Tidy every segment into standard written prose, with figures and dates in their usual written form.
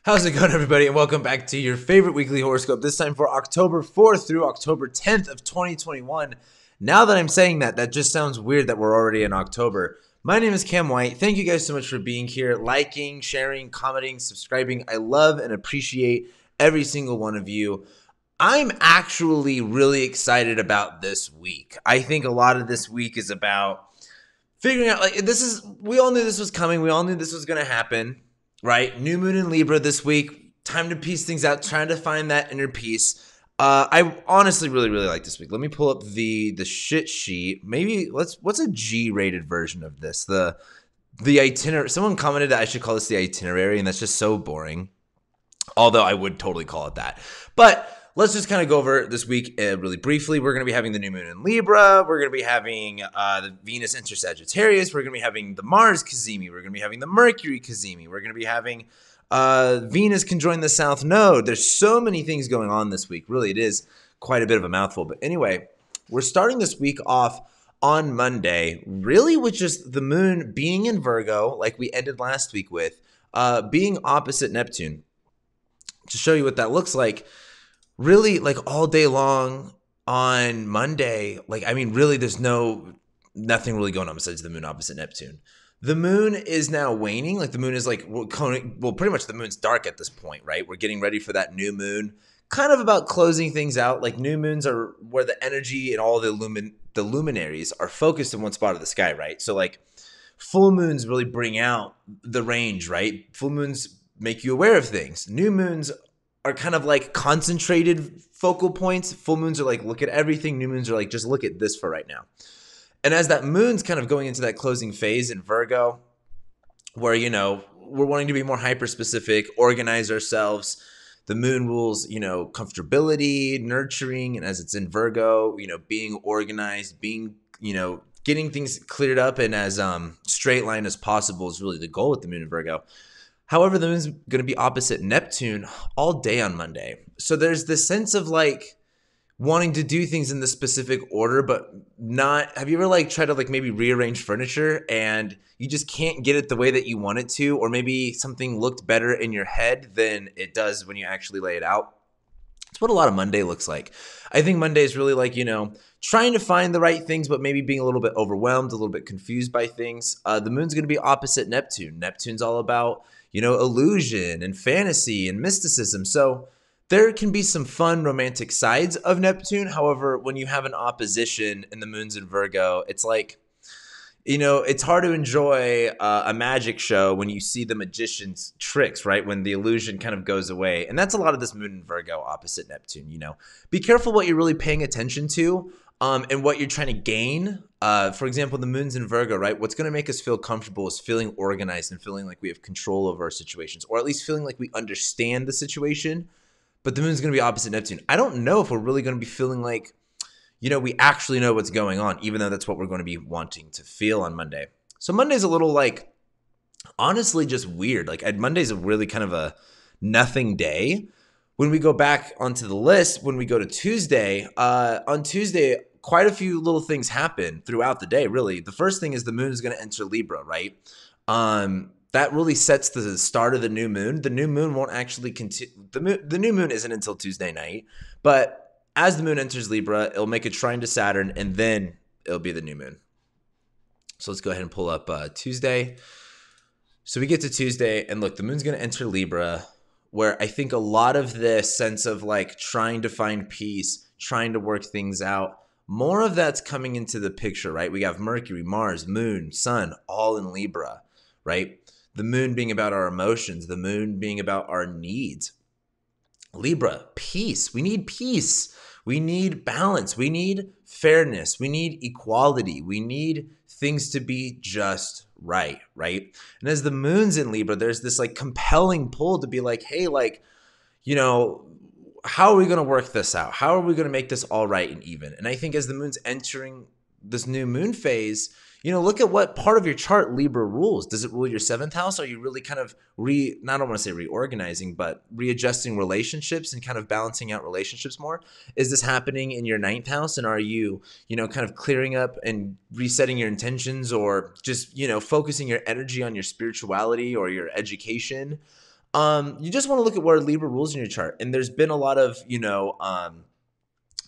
How's it going, everybody? And welcome back to your favorite weekly horoscope, this time for October 4th through October 10th of 2021. Now that I'm saying that, that just sounds weird that we're already in October. My name is Cam White. Thank you guys so much for being here, liking, sharing, commenting, subscribing. I love and appreciate every single one of you. I'm actually really excited about this week. I think a lot of this week is about figuring out, we all knew this was coming. We all knew this was going to happen. Right? New moon in Libra this week. Time to piece things out, trying to find that inner peace. I honestly really like this week. Let me pull up the shit sheet. Maybe what's a G-rated version of this? The itinerary. Someone commented that I should call this the itinerary, and that's just so boring. Although I would totally call it that. But let's just kind of go over this week really briefly. We're going to be having the new moon in Libra. We're going to be having the Venus enter Sagittarius. We're going to be having the Mars Cazimi. We're going to be having the Mercury Cazimi. We're going to be having Venus conjoin the South Node. There's so many things going on this week. Really, it is quite a bit of a mouthful. But anyway, we're starting this week off on Monday, really with just the moon being in Virgo, like we ended last week with, being opposite Neptune. To show you what that looks like, really, like all day long on Monday, really there's nothing really going on besides the moon opposite Neptune. The moon is now waning. Like the moon is pretty much the moon's dark at this point, right? We're getting ready for that new moon, kind of about closing things out. Like new moons are where the energy and all the luminaries are focused in one spot of the sky, right? So like full moons really bring out the range, right? Full moons make you aware of things. New moons are kind of like concentrated focal points. Full moons are like, look at everything. New moons are like, just look at this for right now. And as that moon's kind of going into that closing phase in Virgo, where, we're wanting to be more hyper-specific, organize ourselves. The moon rules, comfortability, nurturing. And as it's in Virgo, being organized, being, getting things cleared up and as straight line as possible is really the goal with the moon in Virgo. However, the moon's going to be opposite Neptune all day on Monday. So there's this sense of like wanting to do things in the specific order, but not. Have you ever tried to maybe rearrange furniture and you just can't get it the way that you want it to, or maybe something looked better in your head than it does when you actually lay it out? It's what a lot of Monday looks like. I think Monday is really trying to find the right things, but maybe being a little bit overwhelmed, a little bit confused by things. The moon's going to be opposite Neptune. Neptune's all about illusion and fantasy and mysticism. So there can be some fun romantic sides of Neptune. However, when you have an opposition and the moon's in Virgo, it's it's hard to enjoy a magic show when you see the magician's tricks, right? When the illusion kind of goes away. And that's a lot of this moon in Virgo opposite Neptune, Be careful what you're really paying attention to and what you're trying to gain. For example, the moon's in Virgo, right? What's going to make us feel comfortable is feeling organized and feeling like we have control over our situations, or at least feeling like we understand the situation. But the moon's going to be opposite Neptune. I don't know if we're really going to be feeling like, we actually know what's going on, even though that's what we're going to be wanting to feel on Monday. So Monday's a little honestly just weird. Monday's a really kind of a nothing day. When we go back onto the list, when we go to Tuesday, on Tuesday, quite a few little things happen throughout the day, really. The first thing is the moon is going to enter Libra, right? That really sets the start of the new moon. The new moon won't actually continue. The new moon isn't until Tuesday night, but as the moon enters Libra, it'll make a trine to Saturn, and then it'll be the new moon. So let's go ahead and pull up Tuesday. So we get to Tuesday, and look, the moon's going to enter Libra, where I think a lot of this sense of trying to find peace, trying to work things out, more of that's coming into the picture, right? We have Mercury, Mars, moon, sun, all in Libra, right? The moon being about our emotions, the moon being about our needs. Libra, peace. We need peace. We need balance. We need fairness. We need equality. We need things to be just right? And as the moon's in Libra, there's this compelling pull to be hey, how are we going to work this out? How are we going to make this all right and even? And I think as the moon's entering this new moon phase, look at what part of your chart Libra rules. Does it rule your 7th house? Are you really kind of I don't want to say reorganizing, but readjusting relationships and kind of balancing out relationships more? Is this happening in your 9th house? And are you, kind of clearing up and resetting your intentions, or just, focusing your energy on your spirituality or your education? You just want to look at where Libra rules in your chart. And there's been a lot of,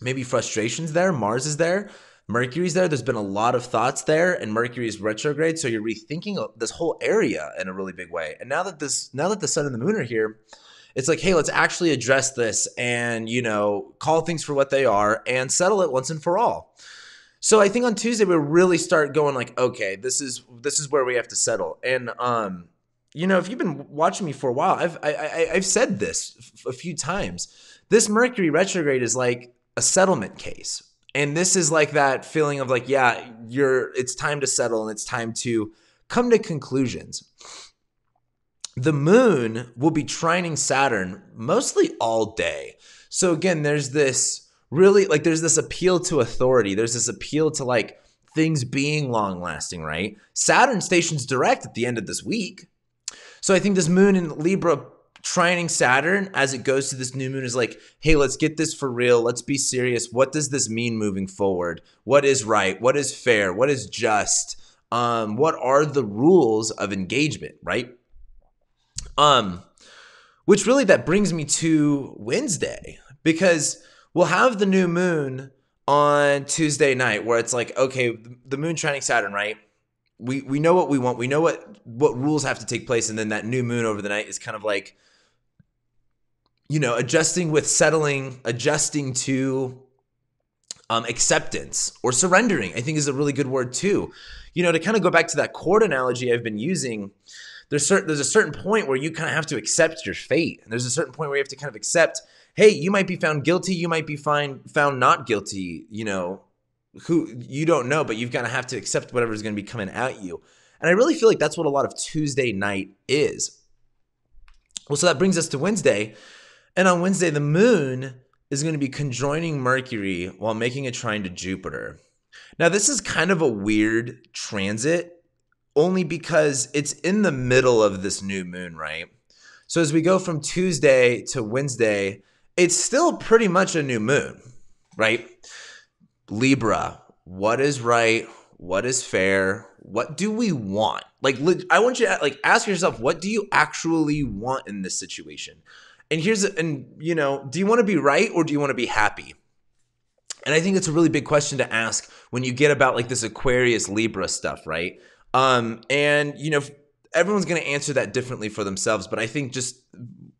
maybe frustrations there. Mars is there. Mercury's there. There's been a lot of thoughts there, and Mercury is retrograde. So you're rethinking this whole area in a really big way. And now that the sun and the moon are here, it's like, hey, let's actually address this and, call things for what they are and settle it once and for all. So I think on Tuesday, we'll really start going like, okay, this is where we have to settle. And, if you've been watching me for a while, I've said this a few times. This Mercury retrograde is like a settlement case. And this is like that feeling of like, yeah, it's time to settle and it's time to come to conclusions. The moon will be trining Saturn mostly all day. So again, there's this really like, there's this appeal to authority. There's this appeal to like things being long lasting, right? Saturn stations direct at the end of this week. So I think this moon in Libra trining Saturn as it goes to this new moon is like, hey, let's get this for real. Let's be serious. What does this mean moving forward? What is right? What is fair? What is just? What are the rules of engagement, right? Which really that brings me to Wednesday, because we'll have the new moon on Tuesday night where it's like, okay, the moon trining Saturn, right? We know what we want. We know what rules have to take place. And then that new moon over the night is kind of like, adjusting with settling, adjusting to acceptance or surrendering, I think is a really good word too. To kind of go back to that cord analogy I've been using, there's a certain point where you kind of have to accept your fate. And there's a certain point where you have to kind of accept, hey, you might be found guilty. You might be found not guilty, who you don't know, but you've got to have to accept whatever's going to be coming at you. And I really feel like that's what a lot of Tuesday night is. Well, so that brings us to Wednesday. And on Wednesday, the moon is going to be conjoining Mercury while making a trine to Jupiter. Now, this is kind of a weird transit only because it's in the middle of this new moon, right? So as we go from Tuesday to Wednesday, it's still pretty much a new moon, right? Libra, what is right? What is fair? What do we want? Like, I want you to ask yourself, what do you actually want in this situation? And do you want to be right or do you want to be happy? And I think it's a really big question to ask when you get about like this Aquarius Libra stuff, right? Everyone's going to answer that differently for themselves. But I think just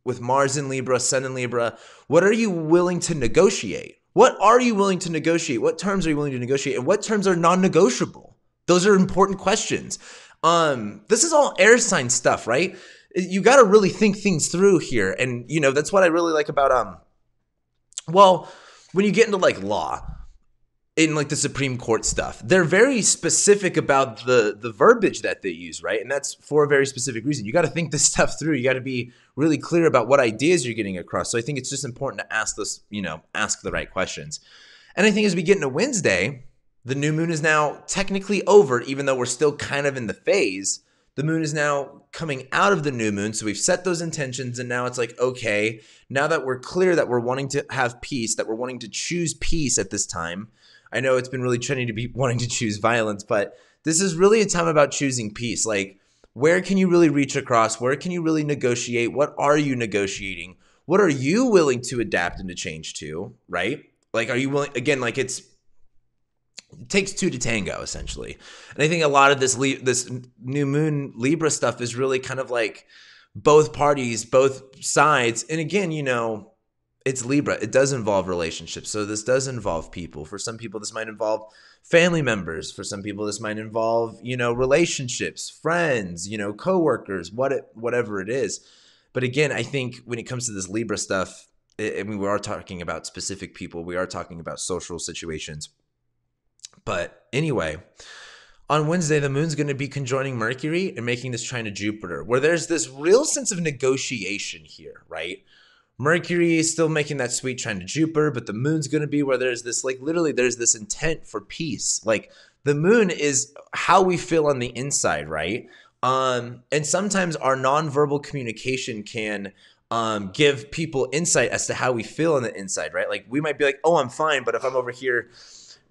with Mars in Libra, Sun in Libra, what are you willing to negotiate? What are you willing to negotiate? What terms are you willing to negotiate? And what terms are non-negotiable? Those are important questions. This is all air sign stuff, right? You got to really think things through here. And, that's what I really like about, when you get into like law, in like the Supreme Court stuff, they're very specific about the verbiage that they use, right? And that's for a very specific reason. You got to think this stuff through. You got to be really clear about what ideas you're getting across. So I think it's just important to ask the right questions. And I think as we get into Wednesday, the new moon is now technically over, even though we're still kind of in the phase. The moon is now coming out of the new moon. So we've set those intentions. And now it's like, okay, now that we're clear that we're wanting to have peace, that we're wanting to choose peace at this time. I know it's been really trendy to be wanting to choose violence, but this is really a time about choosing peace. Like, where can you really reach across? Where can you really negotiate? What are you negotiating? What are you willing to adapt and to change to, right? Like, are you willing, again, like it takes two to tango, essentially. And I think a lot of this new moon Libra stuff is really kind of like both parties, both sides. And again, it's Libra. It does involve relationships. So this does involve people. For some people, this might involve family members. For some people, this might involve, relationships, friends, coworkers, whatever it is. But again, I think when it comes to this Libra stuff, we are talking about specific people. We are talking about social situations. But anyway, on Wednesday, the moon's going to be conjoining Mercury and making this trine to Jupiter, where there's this real sense of negotiation here, right? Mercury is still making that sweet trine to Jupiter, but the moon's going to be where there's this, like, literally there's this intent for peace. Like, the moon is how we feel on the inside, right? And sometimes our nonverbal communication can give people insight as to how we feel on the inside, right? Like, we might be like, oh, I'm fine, but if I'm over here,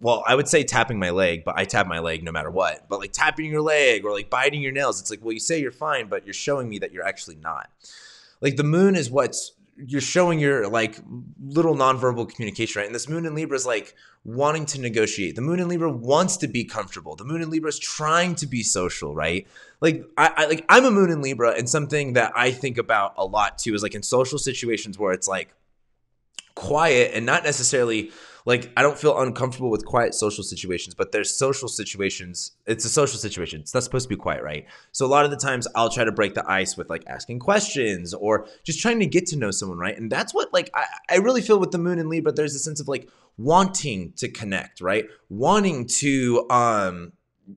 well, I would say tapping my leg, but I tap my leg no matter what. But like tapping your leg or like biting your nails, it's like, well, you say you're fine, but you're showing me that you're actually not. Like the moon is what's you're showing your like little nonverbal communication, right? And this moon in Libra is like wanting to negotiate. The moon in Libra wants to be comfortable. The moon in Libra is trying to be social, right? Like I'm a moon in Libra, and something that I think about a lot too is like in social situations where it's like quiet and not necessarily like I don't feel uncomfortable with quiet social situations, but there's social situations. It's a social situation. It's not supposed to be quiet, right? So a lot of the times I'll try to break the ice with like asking questions or just trying to get to know someone, right? And that's what like I really feel with the moon in Libra. There's a sense of like wanting to connect, right? Wanting to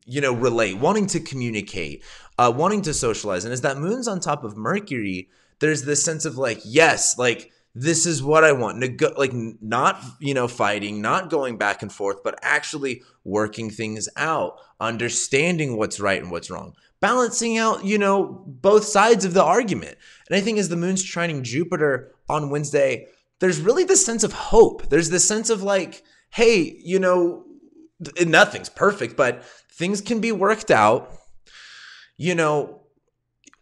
relate, wanting to communicate, wanting to socialize. And as that moon's on top of Mercury, there's this sense of like, yes, like this is what I want. Like not, fighting, not going back and forth, but actually working things out, understanding what's right and what's wrong, balancing out, both sides of the argument. And I think as the moon's trining Jupiter on Wednesday, there's really this sense of hope. There's this sense of like, hey, nothing's perfect, but things can be worked out.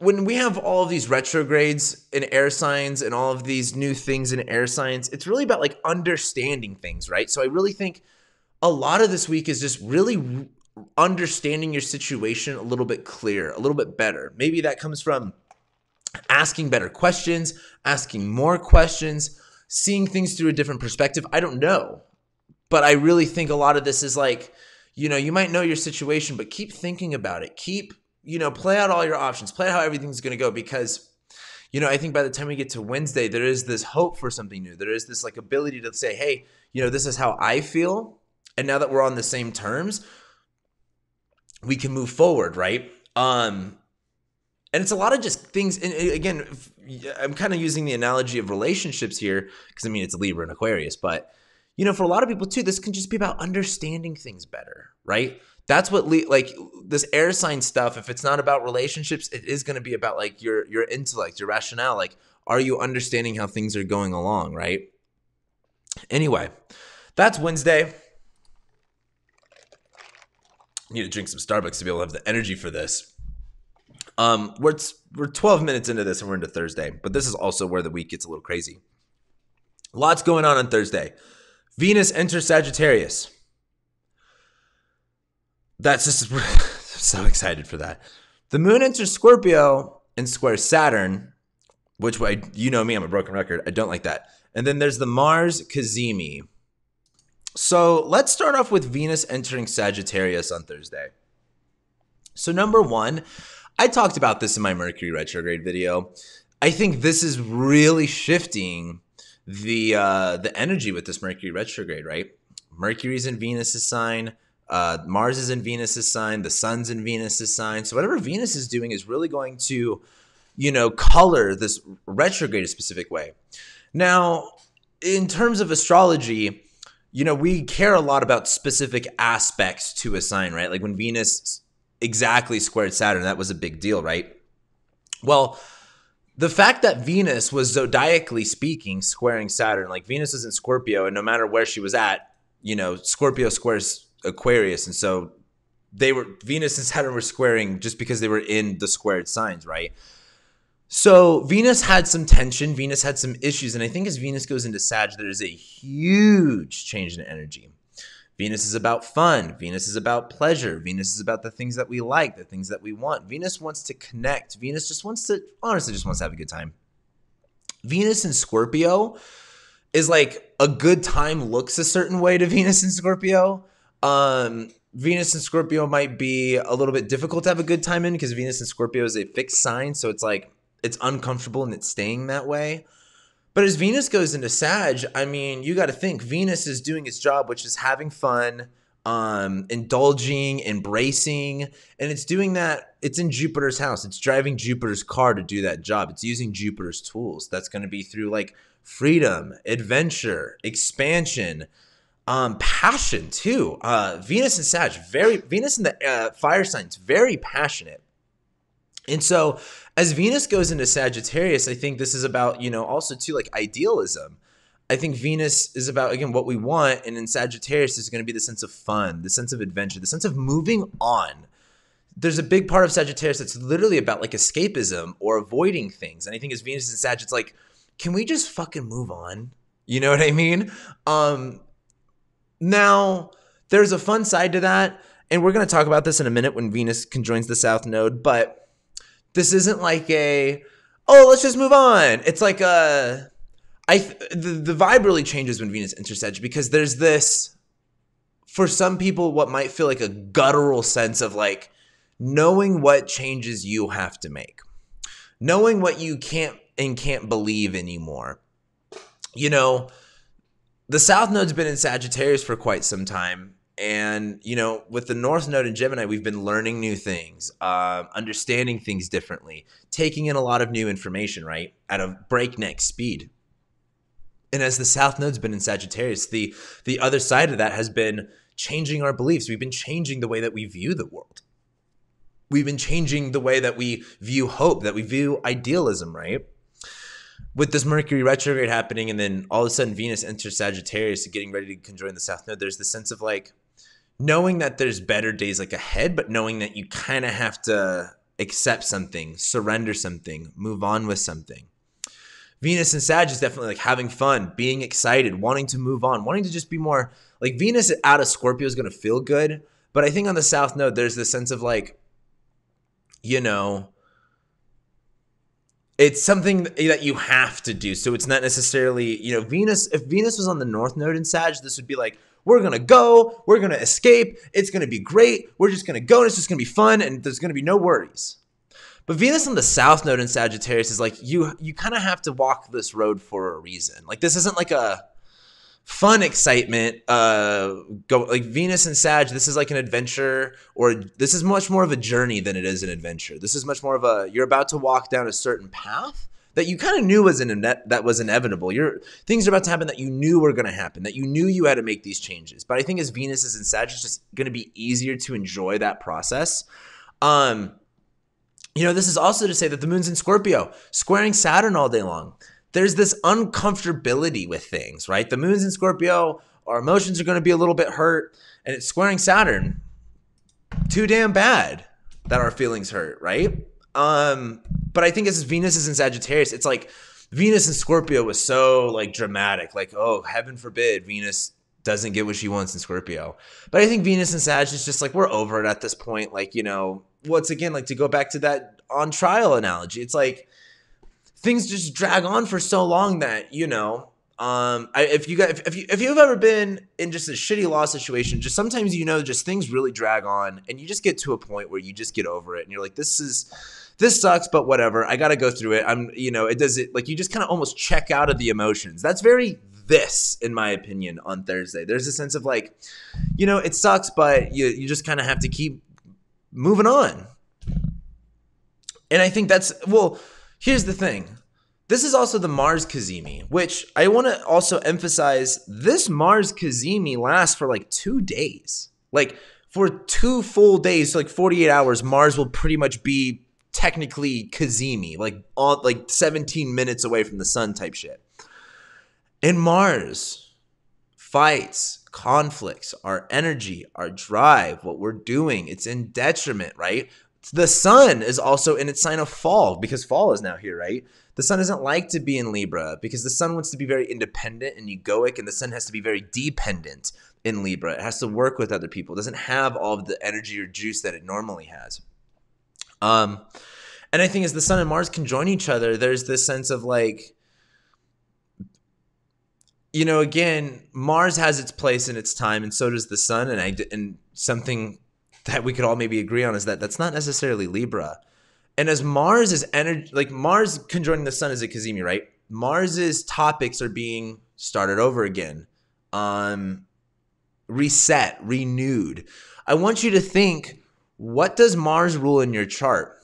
When we have all of these retrogrades in air signs and all of these new things in air signs, it's really about like understanding things, right? So I really think a lot of this week is just really understanding your situation a little bit clearer, a little bit better. Maybe that comes from asking better questions, asking more questions, seeing things through a different perspective. I don't know. But I really think a lot of this is like, you might know your situation, but keep thinking about it. Keep play out all your options, play out how everything's going to go, because, I think by the time we get to Wednesday, there is this hope for something new. There is this like ability to say, hey, this is how I feel. And now that we're on the same terms, we can move forward. Right. And it's a lot of just things. And again, I'm kind of using the analogy of relationships here because it's Libra and Aquarius, but for a lot of people too, this can just be about understanding things better. Right. That's what like this air sign stuff. If it's not about relationships, it is going to be about like your intellect, your rationale. Like, are you understanding how things are going along, right? Anyway, that's Wednesday. I need to drink some Starbucks to be able to have the energy for this. We're 12 minutes into this and we're into Thursday, but this is also where the week gets a little crazy. Lots going on Thursday. Venus enters Sagittarius. That's just so excited for that. The moon enters Scorpio and squares Saturn, which way, me, I'm a broken record. I don't like that. And then there's the Mars Cazimi. So let's start off with Venus entering Sagittarius on Thursday. So number one, I talked about this in my Mercury retrograde video. I think this is really shifting the energy with this Mercury retrograde, right? Mercury's in Venus's sign. Mars is in Venus's sign. The sun's in Venus's sign. So whatever Venus is doing is really going to, color this retrograde a specific way. Now, in terms of astrology, we care a lot about specific aspects to a sign, right? Like when Venus exactly squared Saturn, that was a big deal, right? Well, the fact that Venus was zodiacally speaking squaring Saturn, like Venus is in Scorpio, and no matter where she was at, Scorpio squares Aquarius, and so Venus and Saturn were squaring just because they were in the squared signs, right? So Venus had some tension, Venus had some issues, and I think as Venus goes into Sag, there is a huge change in energy. Venus is about fun, Venus is about pleasure, Venus is about the things that we like, the things that we want. Venus wants to connect, Venus just wants to have a good time. Venus in Scorpio is like a good time looks a certain way to Venus in Scorpio. Venus in Scorpio might be a little bit difficult to have a good time in because Venus in Scorpio is a fixed sign. So it's like, it's uncomfortable and it's staying that way. But as Venus goes into Sag, you got to think Venus is doing its job, which is having fun, indulging, embracing. And it's doing that. It's in Jupiter's house. It's driving Jupiter's car to do that job. It's using Jupiter's tools. That's going to be through like freedom, adventure, expansion, passion too. Venus and Sag, Venus in the fire signs, very passionate. And so as Venus goes into Sagittarius, I think this is about, also too, like idealism. I think Venus is about, again, what we want. And in Sagittarius is going to be the sense of fun, the sense of adventure, the sense of moving on. there's a big part of Sagittarius that's literally about like escapism or avoiding things. And I think as Venus and Sag, it's like, can we just fucking move on? You know what I mean? Now, there's a fun side to that, and we're going to talk about this in a minute when Venus conjoins the South Node, but this isn't like let's just move on. It's like the vibe really changes when Venus enters Sag, because there's this, for some people, what might feel like a guttural sense of like knowing what changes you have to make, knowing what you can't believe anymore. You know, the South Node's been in Sagittarius for quite some time. And, you know, with the North Node in Gemini, we've been learning new things, understanding things differently, taking in a lot of new information, right, at a breakneck speed. And as the South Node's been in Sagittarius, the other side of that has been changing our beliefs. We've been changing the way that we view the world. We've been changing the way that we view hope, that we view idealism, right? With this Mercury retrograde happening, and then all of a sudden Venus enters Sagittarius, getting ready to conjoin the South Node, there's this sense of like knowing that there's better days like ahead, but knowing that you kind of have to accept something, surrender something, move on with something. Venus and Sag is definitely like having fun, being excited, wanting to move on, wanting to just be more like Venus out of Scorpio is going to feel good. But I think on the South Node, there's this sense of like, you know, it's something that you have to do. So it's not necessarily, you know, Venus, if Venus was on the North Node in Sag, this would be like, we're going to go, we're going to escape, it's going to be great, we're just going to go, and it's just going to be fun, and there's going to be no worries. But Venus on the South Node in Sagittarius is like, you kind of have to walk this road for a reason. Like, this isn't like a fun excitement. Like Venus and Sag, this is like an adventure, or this is much more of a journey than it is an adventure. This is much more of you're about to walk down a certain path that you kind of knew that was inevitable. Things are about to happen that you knew were going to happen, that you knew you had to make these changes. But I think as Venus is in Sag, it's just going to be easier to enjoy that process. You know, this is also to say that the moon's in Scorpio, squaring Saturn all day long. There's this uncomfortability with things, right? The moon's in Scorpio, our emotions are going to be a little bit hurt, and it's squaring Saturn. Too damn bad that our feelings hurt, right? But I think as Venus is in Sagittarius, it's like Venus in Scorpio was so like dramatic, like, oh, heaven forbid Venus doesn't get what she wants in Scorpio. But I think Venus and Sag is just like, we're over it at this point. Like, you know, once again, like to go back to that on trial analogy, it's like things just drag on for so long that, you know, if you've ever been in just a shitty law situation, just sometimes, you know, just things really drag on and you just get to a point where you just get over it and you're like, this sucks, but whatever. I got to go through it. You just kind of almost check out of the emotions. That's very this, in my opinion, on Thursday. There's a sense of like, you know, it sucks, but you just kind of have to keep moving on. And I think here's the thing. This is also the Mars Cazimi, which I want to also emphasize. This Mars Cazimi lasts for like 2 days. Like for 2 full days, so like 48 hours, Mars will pretty much be technically Cazimi, like 17 minutes away from the sun type shit. And Mars fights, conflicts, our energy, our drive, what we're doing, it's in detriment, right? The sun is also in its sign of fall, because fall is now here, right? The sun doesn't like to be in Libra because the sun wants to be very independent and egoic, and the sun has to be very dependent in Libra. It has to work with other people. It doesn't have all of the energy or juice that it normally has. And I think as the sun and Mars conjoin each other, there's this sense of like, you know, again, Mars has its place in its time, and so does the sun. And something that we could all maybe agree on is that that's not necessarily Libra. And as Mars is energy, like Mars conjoining the sun is a Cazimi, right? Mars's topics are being started over again, reset, renewed. I want you to think, what does Mars rule in your chart?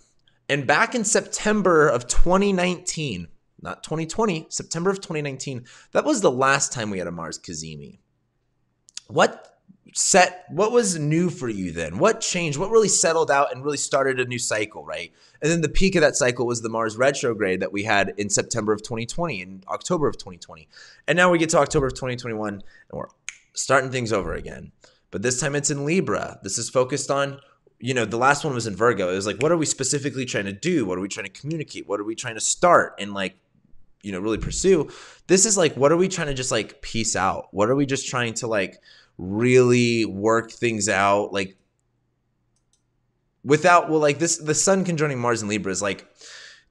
And back in September of 2019, not 2020, September of 2019, that was the last time we had a Mars Cazimi. What was new for you then? What changed? What really settled out and really started a new cycle, right? And then the peak of that cycle was the Mars retrograde that we had in September of 2020 and October of 2020. And now we get to October of 2021 and we're starting things over again. But this time it's in Libra. This is focused on the last one was in Virgo. It was like, what are we specifically trying to do? What are we trying to communicate? What are we trying to start and like, really pursue? This is like, what are we trying to just like piece out? What are we just trying to like really work things out? Like without, well, like this, the sun conjoining Mars and Libra is like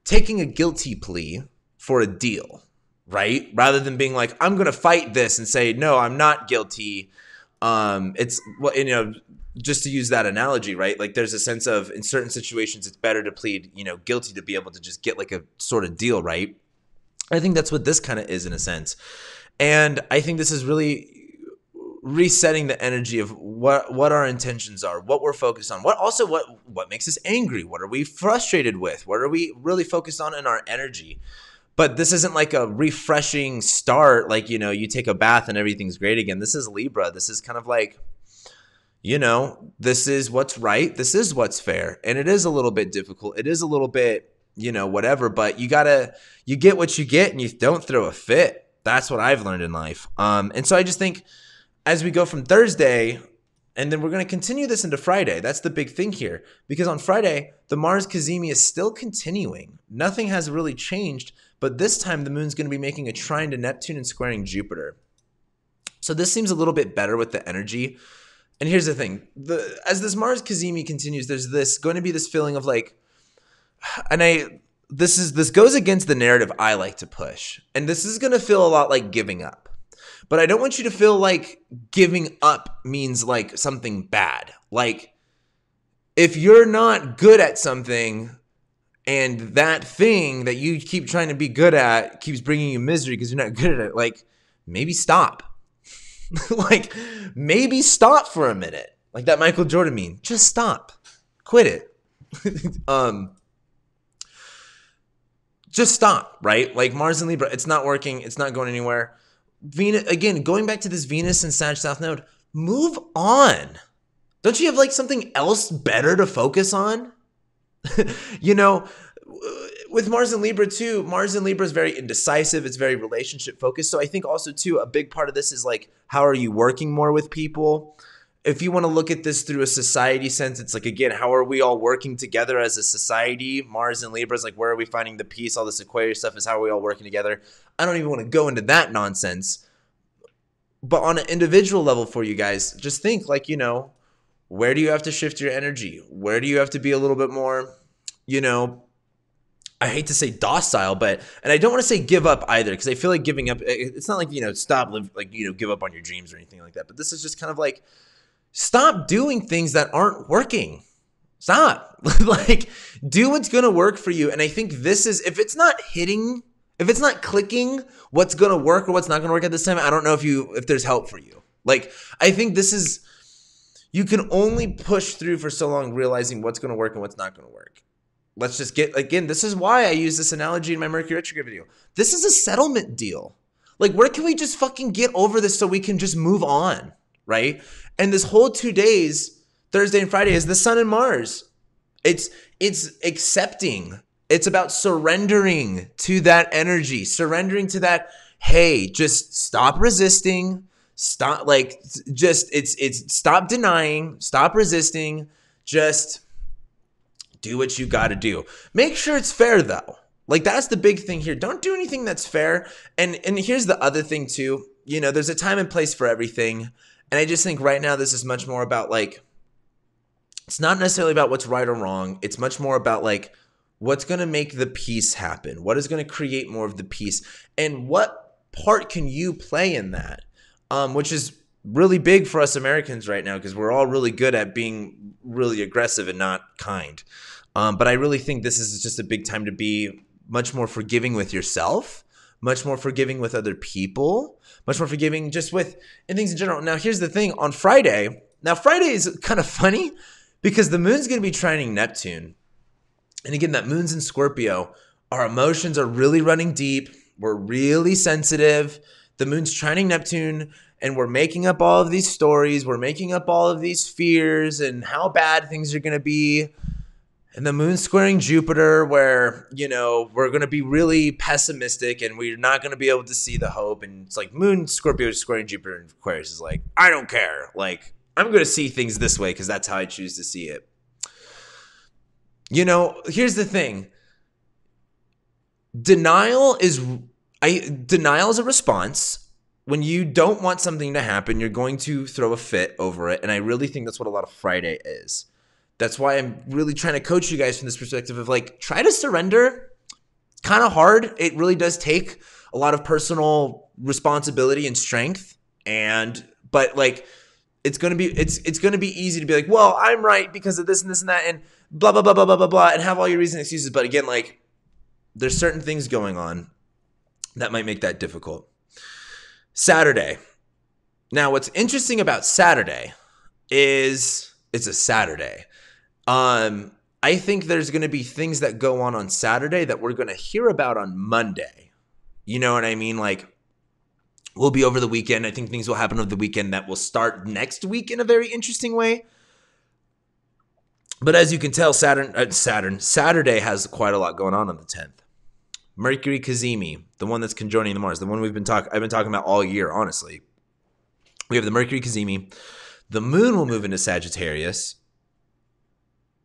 taking a guilty plea for a deal, right? Rather than being like, I'm going to fight this and say, no, I'm not guilty. It's, well, just to use that analogy, right? Like there's a sense of in certain situations, it's better to plead, guilty to be able to just get like a sort of deal, right? I think that's what this kind of is in a sense. And I think this is really resetting the energy of what our intentions are, what we're focused on, what makes us angry, what are we frustrated with, what are we really focused on in our energy. But this isn't like a refreshing start, like, you take a bath and everything's great again. This is Libra. This is kind of like, this is what's right. This is what's fair. And it is a little bit difficult. It is a little bit, whatever, but you get what you get and you don't throw a fit. That's what I've learned in life. And so I just think as we go from Thursday, and then we're going to continue this into Friday. That's the big thing here. Because on Friday, the Mars Cazimi is still continuing. Nothing has really changed. But this time, the moon's going to be making a trine to Neptune and squaring Jupiter. So this seems a little bit better with the energy. And here's the thing. As this Mars Cazimi continues, there's going to be this feeling of like, this goes against the narrative I like to push. And this is going to feel a lot like giving up. But I don't want you to feel like giving up means like something bad. Like if you're not good at something and that thing that you keep trying to be good at keeps bringing you misery because you're not good at it, like maybe stop. Like maybe stop for a minute. Like that Michael Jordan meme. Just stop. Quit it. Just stop, right? Like Mars and Libra, it's not working. It's not going anywhere. Venus, again, going back to this Venus and Sag South node, move on. Don't you have like something else better to focus on? With Mars and Libra too, Mars and Libra is very indecisive. It's very relationship focused. So I think also too, a big part of this is like, how are you working more with people? If you want to look at this through a society sense, it's like, again, how are we all working together as a society? Mars and Libra is like, where are we finding the peace? All this Aquarius stuff is how are we all working together? I don't even want to go into that nonsense. But on an individual level for you guys, just think like, where do you have to shift your energy? Where do you have to be a little bit more, I hate to say docile, and I don't want to say give up either, because I feel like giving up, it's not like, stop, like, give up on your dreams or anything like that. But this is just kind of like, stop doing things that aren't working. Stop. Like, do what's going to work for you. And I think this is, if it's not clicking what's going to work or what's not going to work at this time, I don't know if there's help for you. Like, I think this is, you can only push through for so long realizing what's going to work and what's not going to work. Let's just again, this is why I use this analogy in my Mercury retrograde video. This is a settlement deal. Like, where can we just fucking get over this so we can just move on, right? And this whole 2 days, Thursday and Friday, is the Sun and Mars. It's accepting. It's about surrendering to that energy, surrendering to that, hey, just stop resisting, stop, like, just, it's stop denying, stop resisting, just do what you got to do. Make sure it's fair, though. Like, that's the big thing here. Don't do anything that's fair. And here's the other thing, too. There's a time and place for everything. And I just think right now this is much more about, like, it's not necessarily about what's right or wrong. It's much more about, like, what's going to make the peace happen? What is going to create more of the peace? And what part can you play in that? Which is really big for us Americans right now, because we're all really good at being really aggressive and not kind. But I really think this is just a big time to be much more forgiving with yourself, much more forgiving with other people, much more forgiving just with and things in general. Now, here's the thing. On Friday, Friday is kind of funny because the moon's going to be trining Neptune. And again, that moon's in Scorpio. Our emotions are really running deep. We're really sensitive. The moon's trining Neptune, and we're making up all of these stories. We're making up all of these fears and how bad things are going to be. And the moon's squaring Jupiter, where, we're going to be really pessimistic and we're not going to be able to see the hope. And it's like moon Scorpio squaring Jupiter, and Aquarius is like, I don't care. Like, I'm going to see things this way because that's how I choose to see it. Here's the thing. Denial is a response. When you don't want something to happen, you're going to throw a fit over it. And I really think that's what a lot of Friday is. That's why I'm really trying to coach you guys from this perspective of like, try to surrender. It's kind of hard. It really does take a lot of personal responsibility and strength. But like, it's going to be easy to be like, well, I'm right because of this and this and that and blah, blah, blah, blah, blah, blah, blah, and have all your reasons and excuses. But again, like, there's certain things going on that might make that difficult. Saturday. Now, what's interesting about Saturday is it's a Saturday. I think there's going to be things that go on Saturday that we're going to hear about on Monday. You know what I mean? Like, we'll be over the weekend. I think things will happen over the weekend that will start next week in a very interesting way. But as you can tell, Saturday has quite a lot going on the 10th. Mercury Cazimi, the one that's conjoining the Mars, the one I've been talking about all year, honestly. We have the Mercury Cazimi. The moon will move into Sagittarius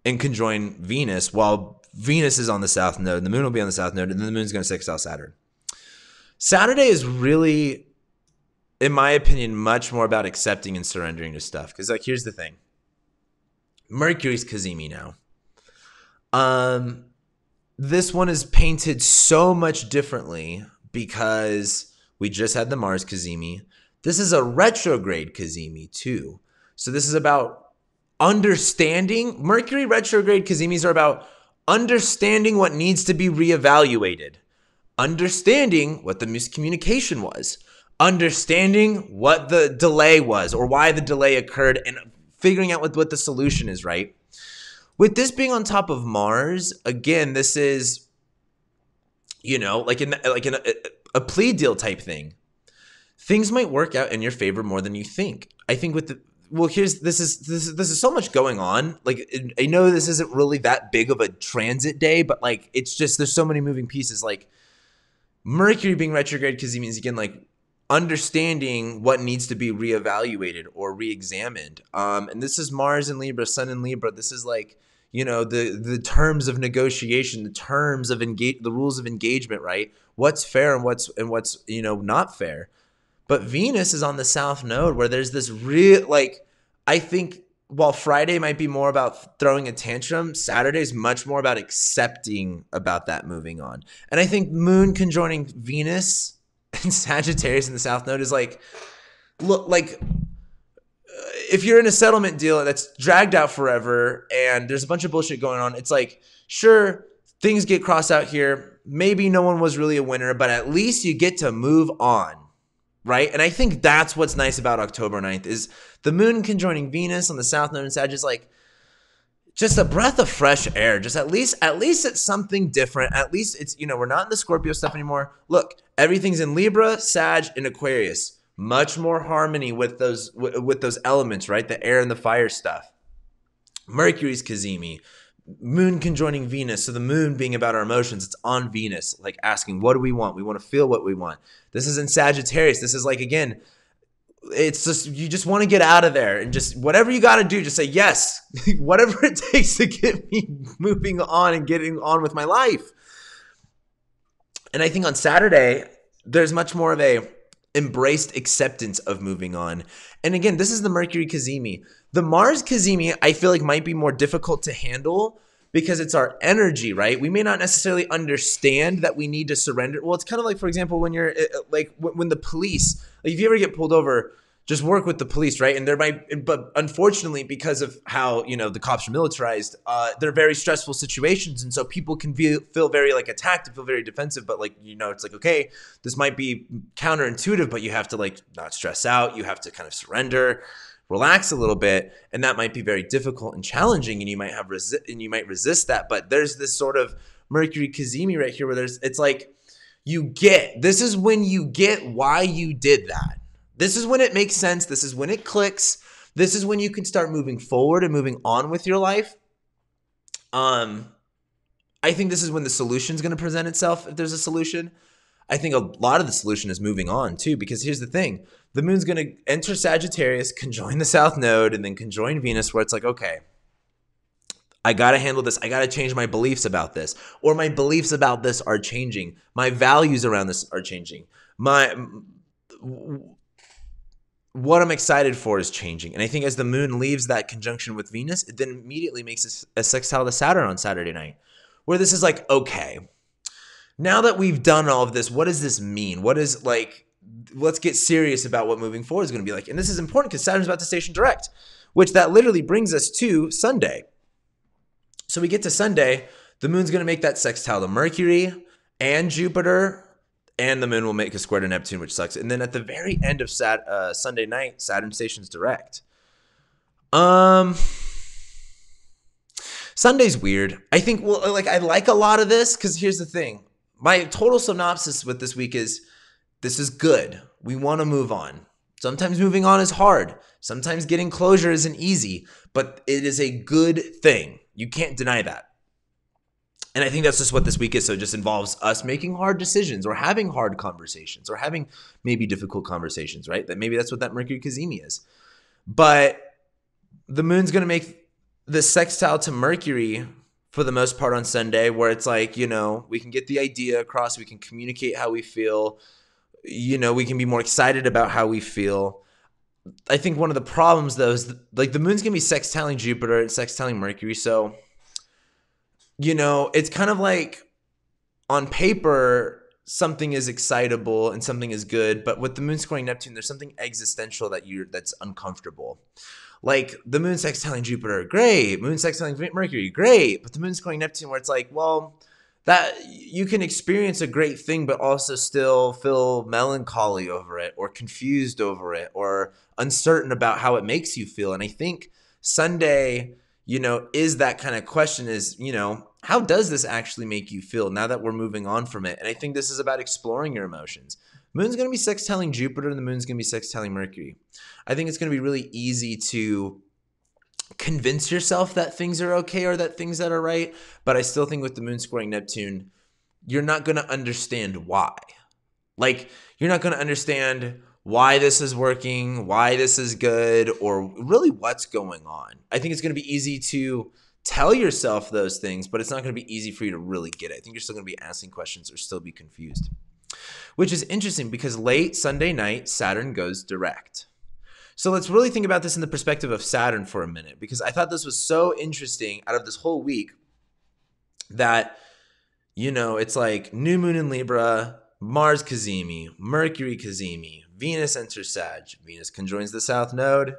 and conjoin Venus while Venus is on the south node. The moon will be on the south node, and then the moon's going to sextile Saturn. Saturday is really, in my opinion, much more about accepting and surrendering to stuff. Because, like, here's the thing. Mercury's Cazimi now. This one is painted so much differently because we just had the Mars Cazimi. This is a retrograde Cazimi too. So this is about understanding. Mercury retrograde Cazimis are about understanding what needs to be reevaluated, understanding what the miscommunication was, understanding what the delay was or why the delay occurred, and figuring out what the solution is, right? With this being on top of Mars, again, this is, like in a plea deal type thing. Things might work out in your favor more than you think. I think this is so much going on. Like, I know this isn't really that big of a transit day, but like, it's just, there's so many moving pieces. Like Mercury being retrograde because it means, again, like, understanding what needs to be reevaluated or reexamined. And this is Mars in Libra, Sun in Libra. This is like, the terms of negotiation, the terms of the rules of engagement, right? What's fair and what's not fair. But Venus is on the south node where there's this real, like, I think while Friday might be more about throwing a tantrum, Saturday is much more about accepting about that moving on. And I think moon conjoining Venus and Sagittarius in the south node is like, look, like, if you're in a settlement deal that's dragged out forever and there's a bunch of bullshit going on, it's like, sure, things get crossed out here. Maybe no one was really a winner, but at least you get to move on, right? And I think that's what's nice about October 9th is the moon conjoining Venus on the south node and Sag is like just a breath of fresh air. Just at least it's something different. At least it's, we're not in the Scorpio stuff anymore. Look, everything's in Libra, Sag, and Aquarius. Much more harmony with those elements, right? The air and the fire stuff. Mercury's Cazimi. Moon conjoining Venus. So the moon being about our emotions, it's on Venus, like asking, what do we want? We want to feel what we want. This is in Sagittarius. This is like, again, it's just, you just want to get out of there and just whatever you got to do, just say yes, whatever it takes to get me moving on and getting on with my life. And I think on Saturday, there's much more of a embraced acceptance of moving on. And again, this is the Mercury Cazimi. The Mars Cazimi, I feel like might be more difficult to handle because it's our energy, right? We may not necessarily understand that we need to surrender. Well, it's kind of like, for example, when you're like when the police, like if you ever get pulled over, just work with the police, right? And but unfortunately, because of how, the cops are militarized, they're very stressful situations. And so people can feel very like attacked and feel very defensive, but like, it's like, okay, this might be counterintuitive, but you have to like not stress out. You have to kind of surrender, relax a little bit. And that might be very difficult and challenging. And you might resist that. But there's this sort of Mercury Cazimi right here where it's like, this is when you get why you did that. This is when it makes sense. This is when it clicks. This is when you can start moving forward and moving on with your life. I think this is when the solution is going to present itself if there's a solution. I think a lot of the solution is moving on too, because here's the thing. The moon's going to enter Sagittarius, conjoin the south node, and then conjoin Venus where it's like, okay, I got to handle this. I got to change my beliefs about this, or my beliefs about this are changing. My values around this are changing. What I'm excited for is changing. And I think as the moon leaves that conjunction with Venus, it then immediately makes a sextile to Saturn on Saturday night, where this is like, okay, now that we've done all of this, what does this mean? What is like, let's get serious about what moving forward is going to be like. And this is important because Saturn's about to station direct, which that literally brings us to Sunday. So we get to Sunday, the moon's going to make that sextile to Mercury and Jupiter, and the moon will make a square to Neptune, which sucks. And then at the very end of Sunday night, Saturn stations direct. Sunday's weird. I think, well, like I like a lot of this because here's the thing. My total synopsis with this week is this is good. We want to move on. Sometimes moving on is hard. Sometimes getting closure isn't easy, but it is a good thing. You can't deny that. And I think that's just what this week is. So it just involves us making hard decisions or having hard conversations or having maybe difficult conversations, right? That maybe that's what that Mercury Cazimi is. But the moon's going to make the sextile to Mercury for the most part on Sunday, where it's like, you know, we can get the idea across. We can communicate how we feel. You know, we can be more excited about how we feel. I think one of the problems, though, is like the moon's going to be sextiling Jupiter and sextiling Mercury. So, you know, it's kind of like on paper, something is excitable and something is good. But with the moon squaring Neptune, there's something existential that's uncomfortable. Like the moon sextiling Jupiter, great. Moon sextiling Mercury, great. But the moon squaring Neptune, where it's like, well, that you can experience a great thing, but also still feel melancholy over it or confused over it or uncertain about how it makes you feel. And I think Sunday, you know, is that kind of question is, you know, how does this actually make you feel now that we're moving on from it? And I think this is about exploring your emotions. Moon's going to be sextiling Jupiter and the moon's going to be sextiling Mercury. I think it's going to be really easy to convince yourself that things are okay or that things that are right. But I still think with the moon squaring Neptune, you're not going to understand why. Like, you're not going to understand why this is working, why this is good, or really what's going on. I think it's going to be easy to tell yourself those things, but it's not going to be easy for you to really get it. I think you're still going to be asking questions or still be confused, which is interesting because late Sunday night, Saturn goes direct. So let's really think about this in the perspective of Saturn for a minute, because I thought this was so interesting out of this whole week that, you know, it's like new moon in Libra, Mars Cazimi, Mercury Cazimi, Venus enters Sag, Venus conjoins the South Node,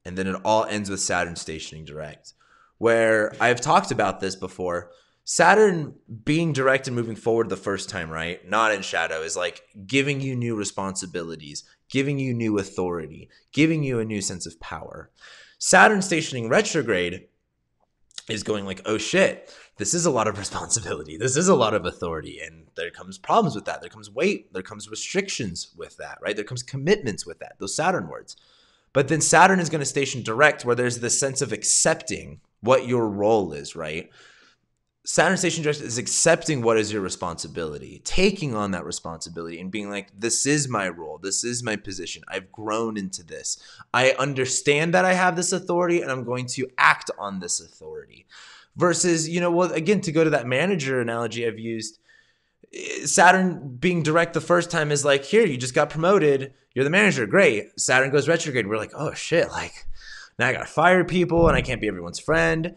and then it all ends with Saturn stationing direct, where I've talked about this before. Saturn being direct and moving forward the first time, right? Not in shadow, is like giving you new responsibilities, giving you new authority, giving you a new sense of power. Saturn stationing retrograde is going like, oh shit, this is a lot of responsibility. This is a lot of authority. And there comes problems with that. There comes weight. There comes restrictions with that, right? There comes commitments with that, those Saturn words. But then Saturn is going to station direct where there's this sense of accepting what your role is, right? Saturn station direct is accepting what is your responsibility, taking on that responsibility and being like, this is my role. This is my position. I've grown into this. I understand that I have this authority and I'm going to act on this authority. Versus, you know, well, again, to go to that manager analogy I've used, Saturn being direct the first time is like, here, you just got promoted. You're the manager. Great. Saturn goes retrograde. We're like, oh shit, like now I got to fire people and I can't be everyone's friend.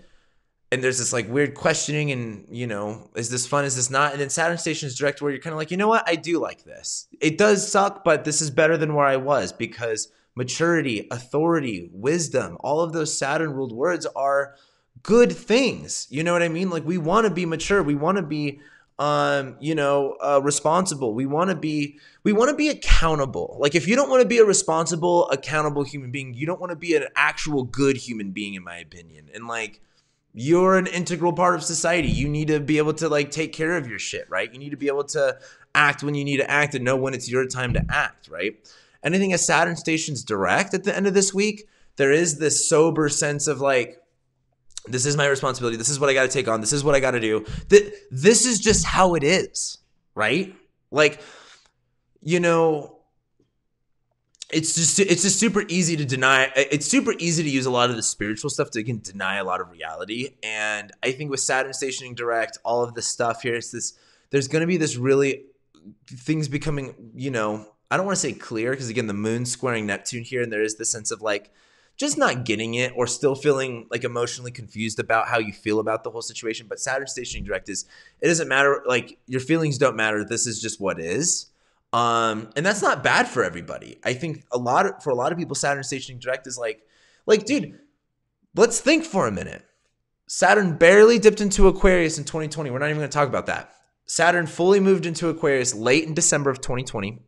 And there's this like weird questioning and, you know, is this fun? Is this not? And then Saturn stations direct where you're kind of like, you know what? I do like this. It does suck, but this is better than where I was because maturity, authority, wisdom, all of those Saturn ruled words are good things. You know what I mean? Like we want to be mature. We want to be, responsible. We want to be accountable. Like if you don't want to be a responsible, accountable human being, you don't want to be an actual good human being, in my opinion. And like, you're an integral part of society. You need to be able to like take care of your shit, right? You need to be able to act when you need to act and know when it's your time to act, right? And I think as Saturn stations direct at the end of this week, there is this sober sense of like, this is my responsibility. This is what I got to take on. This is what I got to do. This is just how it is, right? Like, you know, it's just super easy to deny. It's super easy to use a lot of the spiritual stuff to again deny a lot of reality. And I think with Saturn stationing direct, all of this stuff here, there's going to be this really things becoming, I don't want to say clear because again, the moon's squaring Neptune here, and there is this sense of like just not getting it or still feeling like emotionally confused about how you feel about the whole situation. But Saturn stationing direct it doesn't matter. Like your feelings don't matter. This is just what is. And that's not bad for everybody. I think for a lot of people, Saturn stationing direct is like, dude, let's think for a minute. Saturn barely dipped into Aquarius in 2020. We're not even going to talk about that. Saturn fully moved into Aquarius late in December of 2020,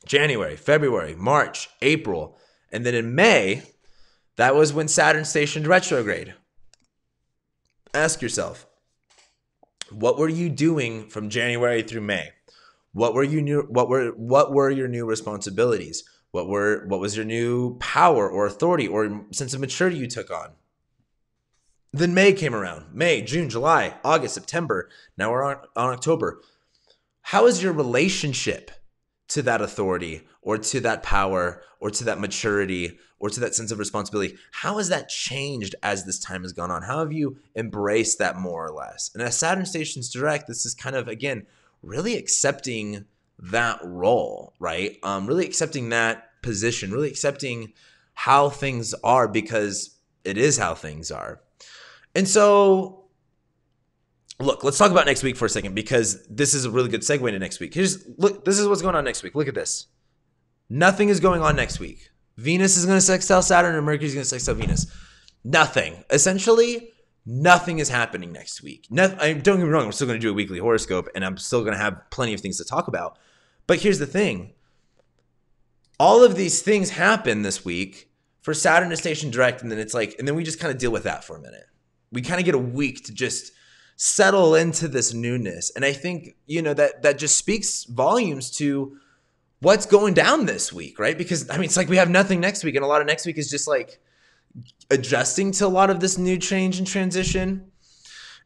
January, February, March, April, and then in May, that was when Saturn stationed retrograde. Ask yourself, what were you doing from January through May? What were your new responsibilities? What was your new power or authority or sense of maturity you took on? Then May came around. May, June, July, August, September. Now we're on October. How is your relationship to that authority or to that power or to that maturity or to that sense of responsibility? How has that changed as this time has gone on? How have you embraced that more or less? And as Saturn stations direct, this is kind of, again, really accepting that role, right? Really accepting that position, really accepting how things are because it is how things are. And so, look, let's talk about next week for a second because this is a really good segue into next week. Look, this is what's going on next week. Look at this. Nothing is going on next week. Venus is going to sextile Saturn and Mercury is going to sextile Venus. Nothing. Essentially, nothing is don't get me wrong, I'm still going to do a weekly horoscope and I'm still going to have plenty of things to talk about. But here's the thing. All of these things happen this week for Saturn to station direct, and then we just kind of deal with that for a minute. We kind of get a week to just settle into this newness. And I think, that just speaks volumes to what's going down this week, right? Because, it's like we have nothing next week, and a lot of next week is just like adjusting to a lot of this new change and transition.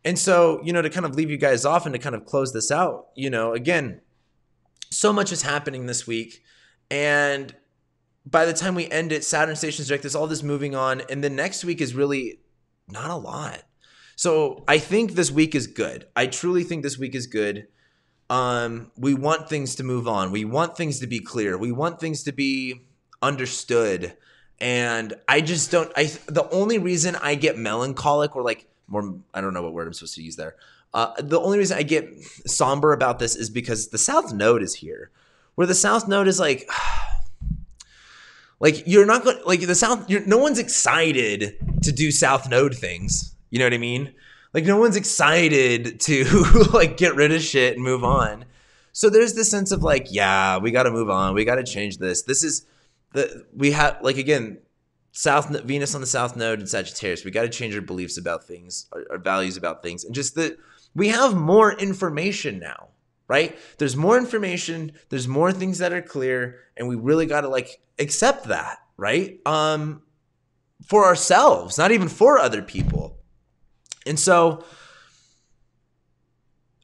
And so, to kind of leave you guys off and to kind of close this out, again, so much is happening this week. And by the time we end it, Saturn stations direct, there's all this moving on. And the next week is really not a lot. So I think this week is good. I truly think this week is good. We want things to move on. We want things to be clear. We want things to be understood. And the only reason I get melancholic or I don't know what word I'm supposed to use there. The only reason I get somber about this is because the South Node is here, where the South Node is you're not going no one's excited to do South Node things. You know what I mean? No one's excited to get rid of shit and move on. So there's this sense of yeah, we got to move on. We got to change this. We have again, Venus on the South Node in Sagittarius. We got to change our beliefs about things, our values about things, and just that we have more information now, right? There's more information. There's more things that are clear, and we really got to accept that, right? For ourselves, not even for other people. And so,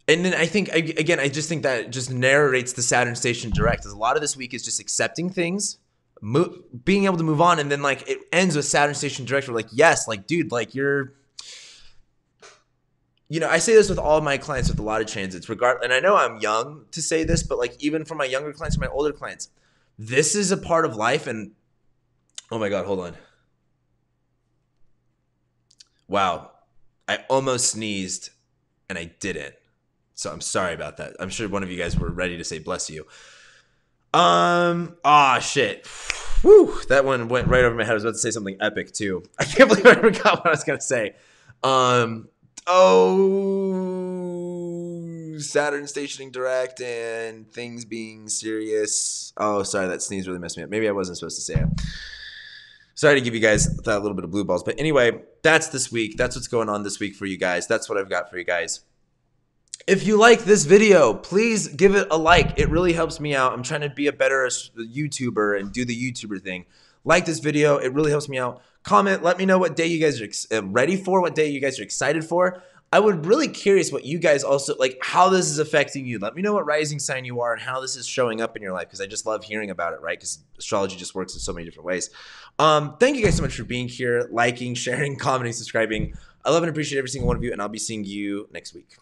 and then I think, again, I just think that just narrates the Saturn station direct. As a lot of this week is just accepting things, being able to move on. And then it ends with Saturn station direct. We're yes, dude, you're, I say this with all of my clients with a lot of transits, and I know I'm young to say this, but even for my younger clients and my older clients, this is a part of life. And oh my God, hold on. Wow. I almost sneezed and I didn't. So I'm sorry about that. I'm sure one of you guys were ready to say bless you. Shit. Whew, that one went right over my head. I was about to say something epic too. I can't believe I forgot what I was gonna say. Saturn stationing direct and things being serious. Oh, sorry, that sneeze really messed me up. Maybe I wasn't supposed to say it. Sorry to give you guys that little bit of blue balls. But anyway, that's this week. That's what's going on this week for you guys. That's what I've got for you guys. If you like this video, please give it a like. It really helps me out. I'm trying to be a better YouTuber and do the YouTuber thing. Like this video. It really helps me out. Comment. Let me know what day you guys are ready for, what day you guys are excited for. I would really curious what you guys also like, how this is affecting you. Let me know what rising sign you are and how this is showing up in your life, because I just love hearing about it, right? Because astrology just works in so many different ways. Thank you guys so much for being here, liking, sharing, commenting, subscribing. I love and appreciate every single one of you, and I'll be seeing you next week.